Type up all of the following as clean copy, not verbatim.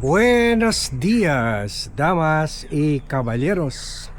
Buenos dias, damas y caballeros.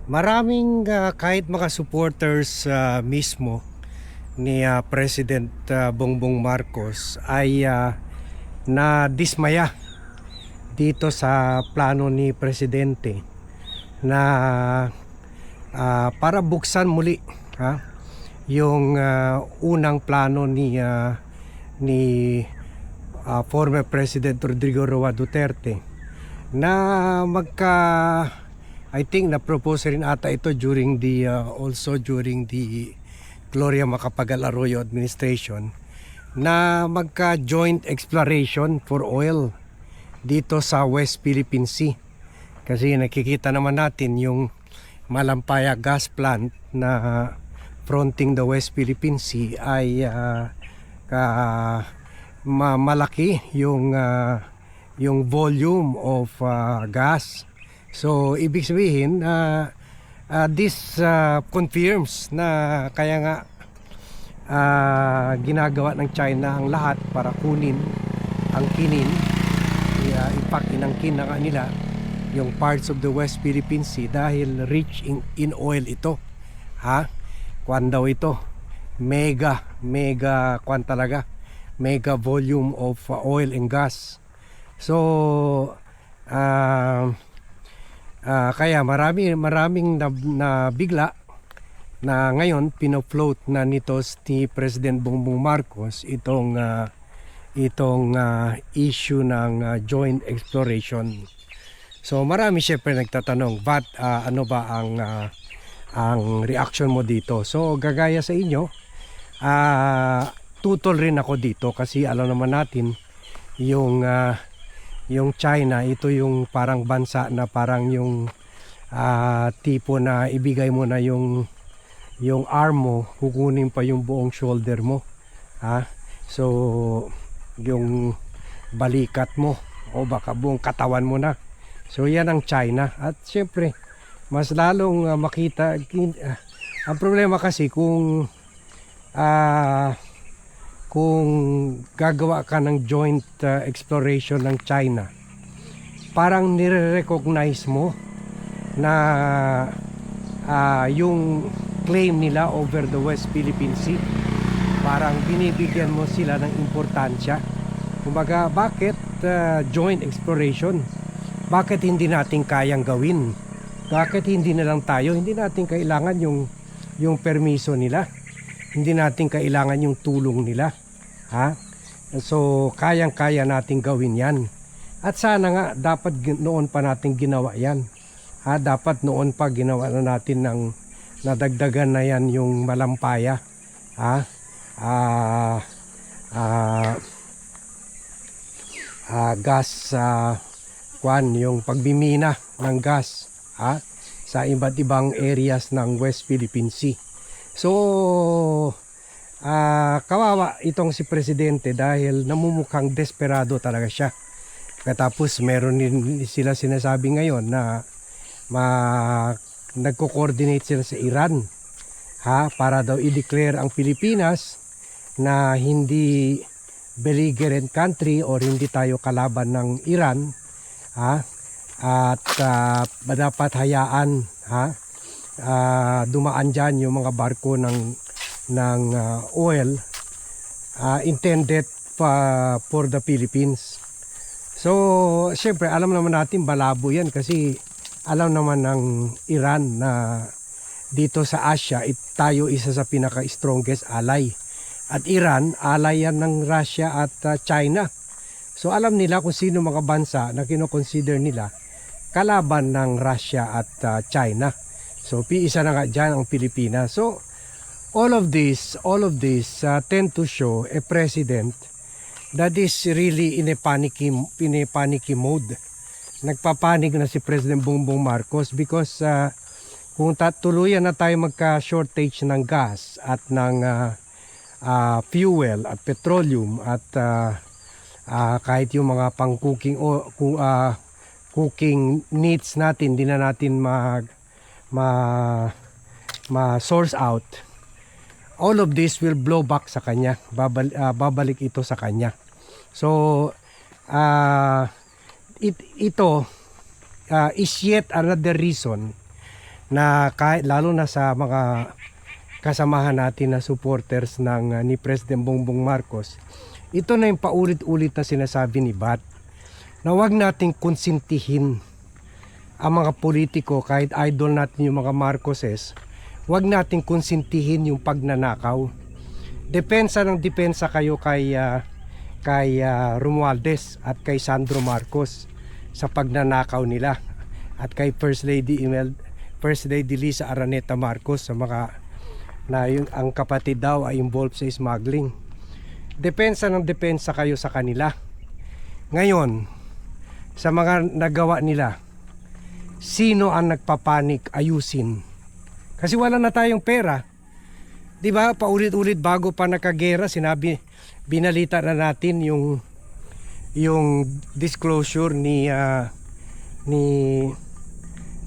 Maraming kahit mga supporters mismo ni President Bongbong Marcos ay nadismaya dito sa plano ni Presidente na para buksan muli yung unang plano ni former President Rodrigo Roa Duterte na I think na-propose rin ata ito during the Gloria Macapagal Arroyo administration na magka joint exploration for oil dito sa West Philippine Sea, kasi nakikita naman natin yung Malampaya gas plant na fronting the West Philippine Sea ay malaki yung volume of gas. So ibig sabihin this confirms na kaya nga ginagawa ng China ang lahat para kunin ang kinin, ipakinangkin na nila yung parts of the West Philippine Sea dahil rich in oil ito. Kwan daw ito, mega kwan talaga, mega volume of oil and gas. So kaya maraming nabigla na ngayon pinofloat na nito si President Bongbong Marcos itong issue ng joint exploration. So marami syempre nagtatanong, ano ba ang reaction mo dito? So gagaya sa inyo, tutol rin ako dito kasi alam naman natin yung China, ito yung parang bansa na parang yung tipo na ibigay mo na yung arm mo, kukunin pa yung buong shoulder mo. So yung balikat mo o baka buong katawan mo na. So yan ang China. At syempre mas lalong makita ang problema kasi kung gagawa ka ng joint exploration ng China, parang nire-recognize mo na yung claim nila over the West Philippine Sea, parang binibigyan mo sila ng importansya. Kumbaga, bakit joint exploration? Bakit hindi natin kayang gawin? Bakit hindi na lang tayo? Hindi natin kailangan yung permiso nila. Hindi natin kailangan yung tulong nila. So kayang-kaya natin gawin yan. At sana nga dapat noon pa natin ginawa yan. Dapat noon pa ginawa na natin ng nadagdagan na yan yung Malampaya. Gas yung pagbimina ng gas sa iba't ibang areas ng West Philippine Sea. So kawawa itong si Presidente dahil namumukhang desperado talaga siya. Katapos meron din sila sinasabi ngayon na nagko-coordinate sila sa Iran para daw i-declare ang Pilipinas na hindi belligerent country or hindi tayo kalaban ng Iran, at dapat hayaan dumaan dyan yung mga barko ng oil intended for the Philippines. So syempre alam naman natin malabo yan kasi alam naman ng Iran na dito sa Asia tayo isa sa pinaka strongest ally, at Iran ally yan ng Russia at China. So alam nila kung sino mga bansa na kino-consider nila kalaban ng Russia at China. So isa na nga dyan ang Pilipinas. So all of this tend to show a president that is really in a panicky mode. Nagpapanik na si President Bongbong Marcos because kung tuluyan na tayo magka-shortage ng gas at ng fuel at petroleum at kahit yung mga pang-cooking cooking needs natin, di na natin ma-source out, all of this will blow back sa kanya. Babalik ito sa kanya. So ito is yet another reason na kahit lalo na sa mga kasamahan natin na supporters ng ni President Bongbong Marcos, ito na yung paulit-ulit na sinasabi ni Bat na huwag nating konsintihin ang mga politiko kahit idol natin yung mga Marcoses, huwag nating konsintihin yung pagnanakaw. Depensa ng depensa kayo kay Romualdez at kay Sandro Marcos sa pagnanakaw nila at kay First Lady Lisa Araneta Marcos sa mga na yung ang kapatid daw ay involved sa smuggling. Depensa ng depensa kayo sa kanila. Ngayon, sa mga nagawa nila, sino ang nagpapanik ayusin? Kasi wala na tayong pera. 'Di ba? Paulit-ulit bago pa nakagera, binalita na natin yung disclosure ni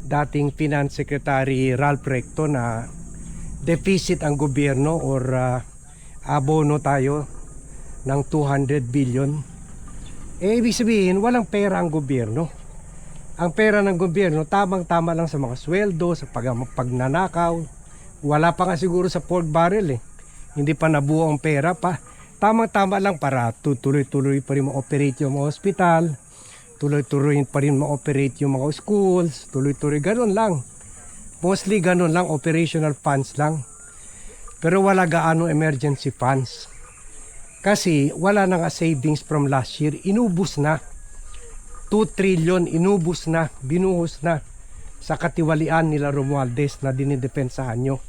dating Finance Secretary Ralph Recto na deficit ang gobyerno or abono tayo ng 200 billion. Ibig sabihin, walang pera ang gobyerno. Ang pera ng gobyerno, tamang-tama lang sa mga sweldo, sa pagnanakaw. Wala pa nga siguro sa pork barrel eh. Hindi pa nabuo ang pera pa. Tamang-tama lang para tuloy-tuloy pa rin ma-operate yung mga hospital. Tuloy-tuloy pa rin ma-operate yung mga schools. Tuloy-tuloy, ganun lang. Mostly ganun lang, operational funds lang. Pero wala gaano emergency funds. Kasi wala na nga savings from last year. Inubos na. 2 trillion inubos na, binuhos na sa katiwalian nila Romualdez na dinidepensahan nyo.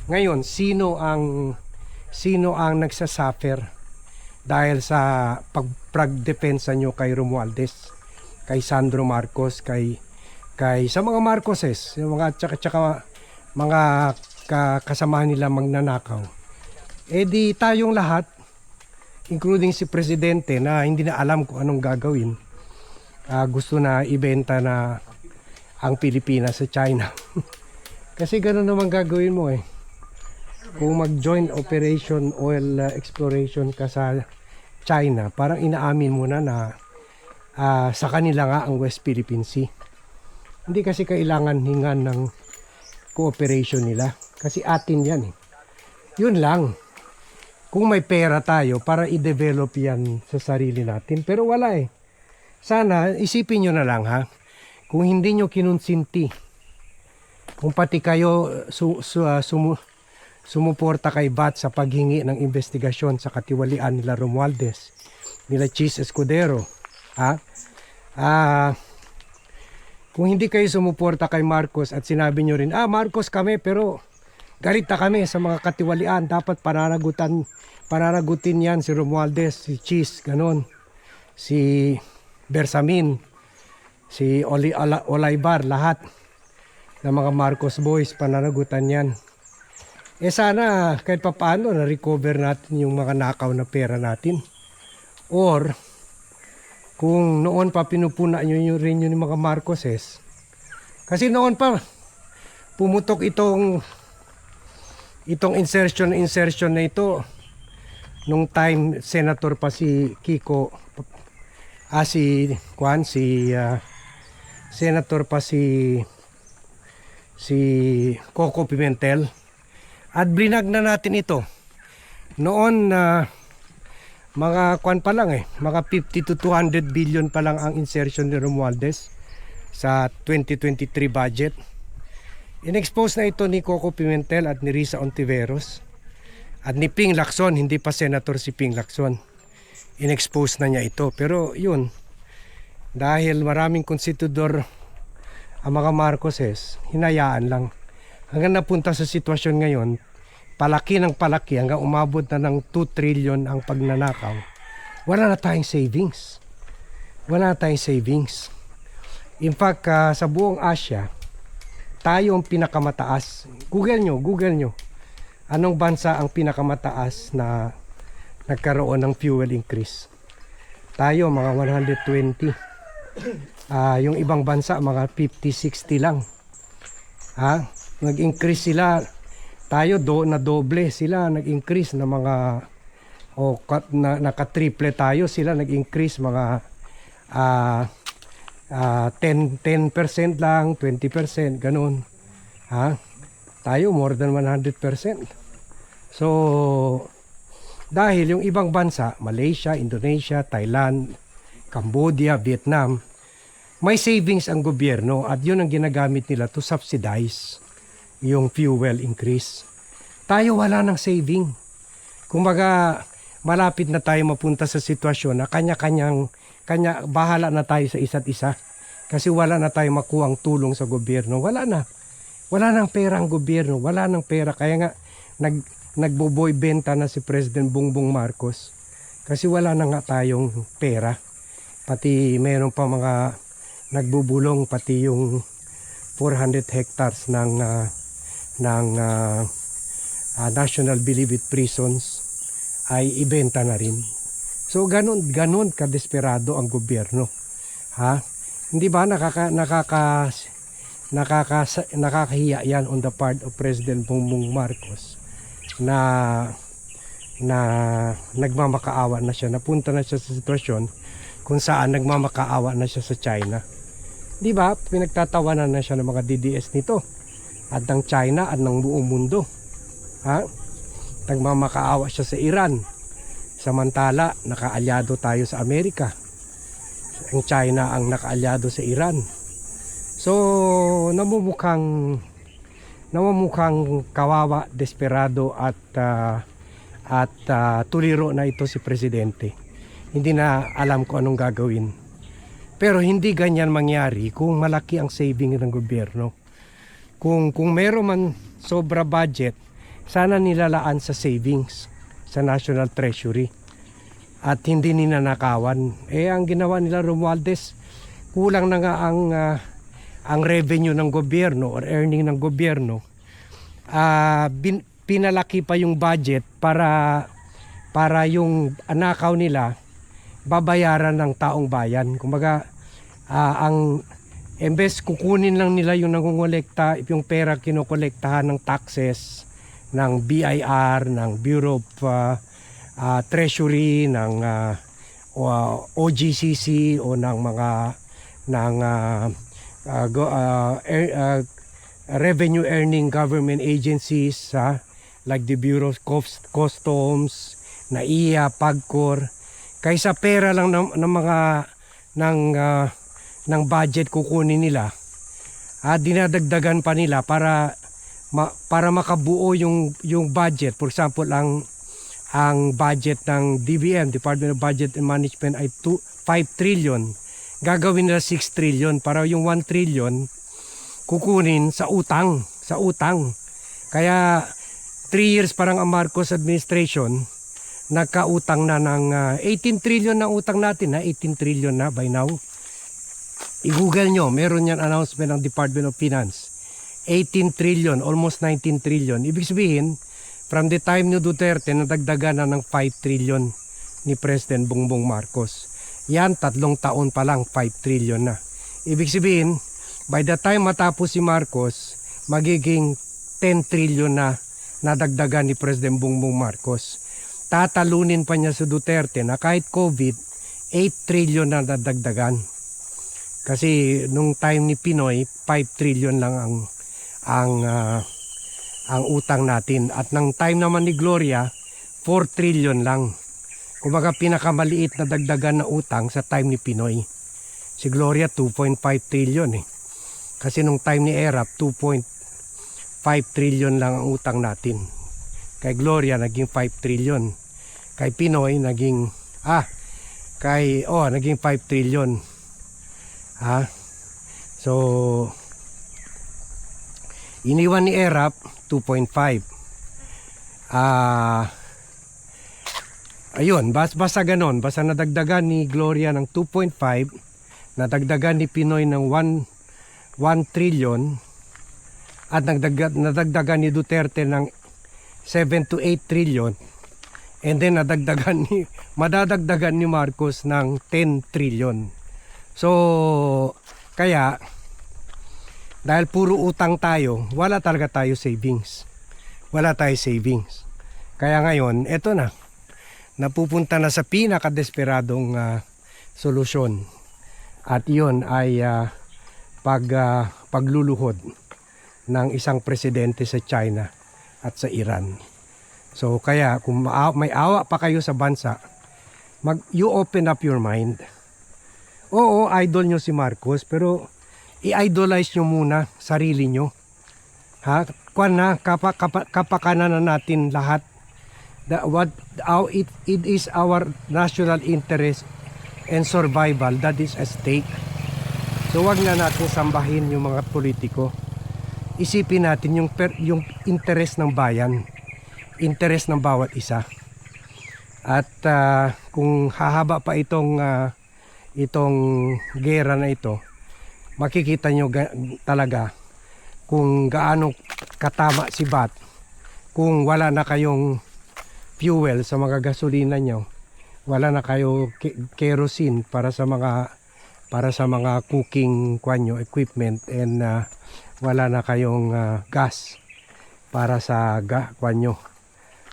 Ngayon, sino ang nagsasuffer dahil sa pagdepensa nyo kay Romualdez, kay Sandro Marcos, kay sa mga Marcoses, yung mga tsaka mga kasamahan nila magnanakaw. Di tayong lahat, including si Presidente na hindi na alam kung anong gagawin, gusto na ibenta na ang Pilipinas sa China. Kasi gano'n naman gagawin mo eh. Kung mag-joint operation oil exploration ka sa China, parang inaamin mo na sa kanila nga ang West Philippine Sea. Hindi kasi kailangan hingan ng cooperation nila. Kasi atin yan eh. Yun lang. Kung may pera tayo para i-develop yan sa sarili natin. Pero wala eh. Sana isipin nyo na lang ha. Kung hindi nyo kinonsinti, kung pati kayo sumuporta kay Bat sa paghingi ng investigasyon sa katiwalian nila Romualdez, nila Chis Escudero, kung hindi kayo sumuporta kay Marcos at sinabi nyo rin, Marcos kami pero galit na kami sa mga katiwalian, dapat pananagutin yan si Romualdez, si Chis, ganon, si Bersamin, si Olaybar, lahat ng mga Marcos boys, pananagutan yan. Sana kahit papaano na-recover natin yung mga nakaw na pera natin. Or kung noon pa pinupuna nyo rin yung mga Marcoses, kasi noon pa pumutok itong insertion na ito nung time senator pa si Kiko, senator pa si Coco Pimentel, at brinag na natin ito noon mga pa lang mga 50 to 200 billion pa lang ang insertion ni Romualdez sa 2023 budget. In-expose na ito ni Coco Pimentel at ni Risa Ontiveros at ni Ping Lacson, hindi pa senator si Ping Lacson. In-expose na niya ito. Pero yun, dahil maraming konstitudor ang mga Marcoses, hinayaan lang. Hanggang napunta sa sitwasyon ngayon, palaki ng palaki, hanggang umabot na ng 2 trillion ang pagnanakaw. Wala na tayong savings. Wala na tayong savings. In fact, sa buong Asia, tayo ang pinakamataas. Google nyo. Anong bansa ang pinakamataas na nagkaroon ng fuel increase? Tayo mga 120. Yung ibang bansa mga 50-60 lang. Nag-increase sila. Tayo na doble sila nag-increase na mga naka-triple tayo, sila nag-increase mga 10% lang, 20%, ganun. Ha? Tayo more than 100%. So, dahil yung ibang bansa, Malaysia, Indonesia, Thailand, Cambodia, Vietnam, may savings ang gobyerno at yun ang ginagamit nila to subsidize yung fuel increase. Tayo wala ng saving. Kumbaga, malapit na tayo mapunta sa sitwasyon na bahala na tayo sa isa't isa. Kasi wala na tayo makuhang tulong sa gobyerno. Wala na. Wala nang pera ang gobyerno. Wala nang pera. Kaya nga, nagboboy benta na si President Bongbong Marcos. Kasi wala na nga tayong pera. Pati meron pa mga nagbubulong, pati yung 400 hectares ng National Bilibid Prisons ay ibenta na rin. So ganun kadesperado ang gobyerno. Ha? Hindi ba nakakahiya yan on the part of President Bongbong Marcos na nagmamakaawa na siya, napunta na siya sa sitwasyon kung saan nagmamakaawa na siya sa China. Di ba? Pinagtatawanan na siya ng mga DDS nito at ng China at ng buong mundo. Ha? Nagmamakaawa siya sa Iran. Samantala, nakaalyado tayo sa Amerika. Ang China ang nakaalyado sa Iran. So, namumukhang kawawa, desperado at tuliro na ito si Presidente. Hindi na alam ko anong gagawin. Pero hindi ganyan mangyari kung malaki ang saving ng gobyerno. Kung meron man sobra budget, sana nilalaan sa savings, sa National Treasury. At hindi ninanakawan. Ang ginawa nila Romualdez, kulang na nga ang revenue ng gobyerno or earning ng gobyerno. Pinalaki pa yung budget para yung anakaw nila babayaran ng taong bayan. Kumbaga, embes kukunin lang nila yung nangongolekta, yung pera kinokolektahan ng taxes, ng BIR, ng Bureau of Treasury, ng OGCC o ng mga revenue earning government agencies, like the Bureau of Customs, NAIA, PAGCOR. Kaysa pera lang ng budget kukunin nila, dinadagdagan pa nila para makabuo yung budget. For example, ang budget ng DBM, Department of Budget and Management, ay 5 trillion. Gagawin nila 6 trillion para yung 1 trillion kukunin sa utang. Kaya 3 years parang ang Marcos administration, nagkautang na ng 18 trillion na utang natin. 18 trillion na by now. I-google nyo, meron yan announcement ng Department of Finance. 18 trillion, almost 19 trillion. Ibig sabihin, from the time ni Duterte, nadagdagan na ng 5 trillion ni President Bongbong Marcos. Yan, 3 taon pa lang, 5 trillion na. Ibig sabihin, by the time matapos si Marcos, magiging 10 trillion na nadagdagan ni President Bongbong Marcos. Tatalunin pa niya sa Duterte na kahit COVID, 8 trillion na nadagdagan. Kasi nung time ni Pinoy, 5 trillion lang ang utang natin. At nang time naman ni Gloria, 4 trillion lang. Kumbaga pinakamaliit na dagdagan na utang sa time ni Pinoy. Si Gloria 2.5 trillion eh. Kasi nung time ni Erap, 2.5 trillion lang ang utang natin. Kay Gloria naging 5 trillion. Kay Pinoy naging naging 5 trillion. So iniwan ni Erap 2.5. Ayun, basta ganon, basta nadagdagan ni Gloria ng 2.5, nadagdagan ni Pinoy ng 1 trillion, at nadagdagan ni Duterte ng 7 to 8 trillion, and then madadagdagan ni Marcos ng 10 trillion. So kaya dahil puro utang tayo, wala talaga tayo savings. Kaya ngayon, eto na, napupunta na sa pinakadesperadong solusyon. At yun ay pagluluhod ng isang presidente sa China at sa Iran. So kaya kung may awa pa kayo sa bansa, you open up your mind. Oo, idol nyo si Marcos, pero i-idolize nyo muna sarili nyo. Ha? Kapakanan na natin lahat. It is our national interest and survival that is at stake. So wag na natin sambahin yung mga politiko. Isipin natin yung interest ng bayan, interest ng bawat isa. At kung hahaba pa itong gera na ito, makikita nyo talaga kung gaano katama si Bat kung wala na kayong fuel sa mga gasolina nyo, wala na kayo kerosene para sa mga cooking equipment, and wala na kayong gas para sa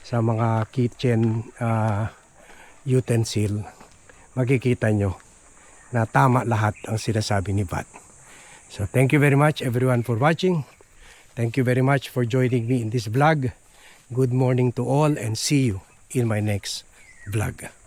sa mga kitchen utensil. Makikita nyo na tama lahat ang sinasabi ni Bat. So thank you very much everyone for watching. Thank you very much for joining me in this vlog. Good morning to all and see you in my next vlog.